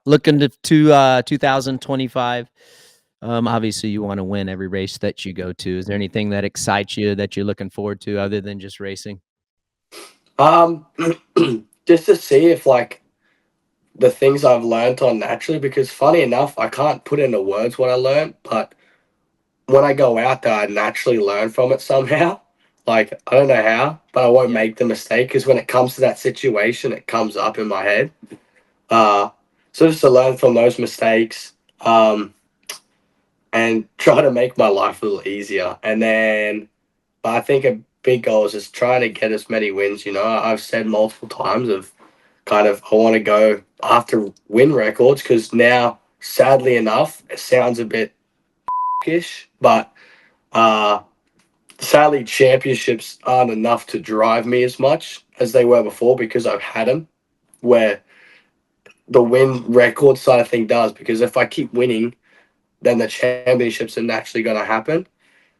Looking to 2025, obviously, you wanna win every race that you go to. Is there anything that excites you that you're looking forward to other than just racing? Um, just to see if like the things I've learned on naturally, because funny enough, I can't put into words what I learned, but when I go out there, I naturally learn from it somehow. Like, I don't know how, but I won't Yeah. make the mistake because when it comes to that situation, it comes up in my head. Uh, so just to learn from those mistakes, and try to make my life a little easier. And then I think a big goal is just trying to get as many wins. You know, I've said multiple times of kind of I want to go after win records because now, sadly enough, it sounds a bit ish, but uh, sadly, championships aren't enough to drive me as much as they were before because I've had them. Where the win record side of thing does, because if I keep winning, then the championships are naturally going to happen.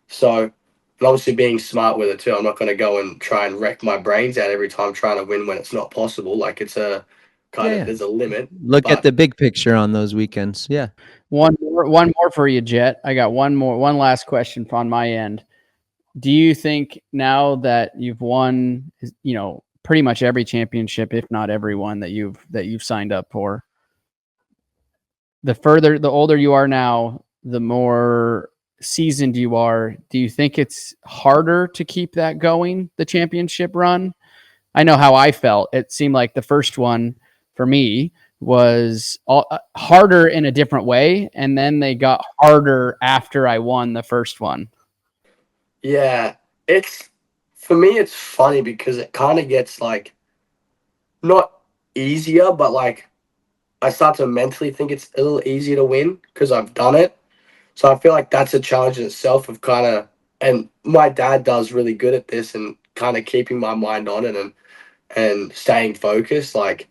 So, and obviously being smart with it too. I'm not going to go and try and wreck my brains out every time trying to win when it's not possible. Like it's a Yeah, kind of yeah. there's a limit, Look at but the big picture on those weekends. Yeah. One more for you, Jett. I got one last question on my end. Do you think now that you've won, pretty much every championship, if not every one that you've signed up for, the older you are now, the more seasoned you are, do you think it's harder to keep that going, the championship run? I know how I felt. It seemed like the first one for me was harder in a different way, and then they got harder after I won the first one. yeah, it's for me. It's funny because it kind of gets like not easier, but like I start to mentally think it's a little easier to win because I've done it. So I feel like that's a challenge in itself of kind of, and my dad does really good at this and kind of keeping my mind on it and staying focused. Like,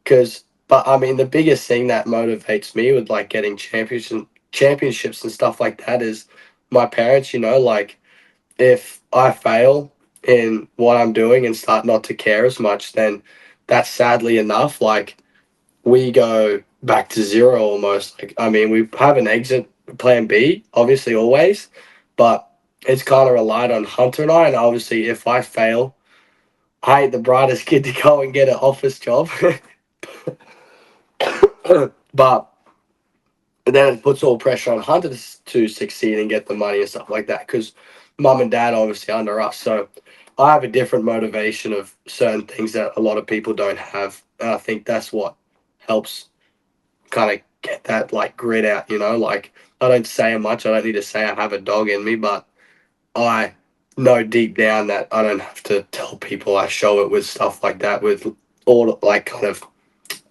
because, but I mean, the biggest thing that motivates me with like getting championships and stuff like that is my parents. You know, like if I fail in what I'm doing and start not to care as much, then that's sadly enough. Like we go back to zero almost. Like, I mean, we have an exit plan B, obviously, always, but it's kind of relied on Hunter and I. And obviously, if I fail, I ain't the brightest kid to go and get an office job. But then it puts all pressure on Hunter to succeed and get the money and stuff like that because mum and dad obviously under us. So I have a different motivation of certain things that a lot of people don't have. And I think that's what helps kind of get that like grit out, you know. Like I don't say much. I don't need to say I have a dog in me, but I know deep down that I don't have to tell people. I show it with stuff like that, with all like kind of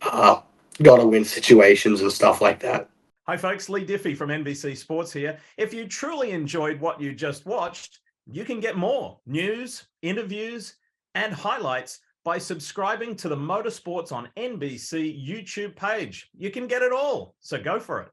uh, gotta win situations and stuff like that. Hi, folks. Lee Diffie from NBC Sports here. If you truly enjoyed what you just watched, you can get more news, interviews, and highlights by subscribing to the Motorsports on NBC YouTube page. You can get it all, so go for it.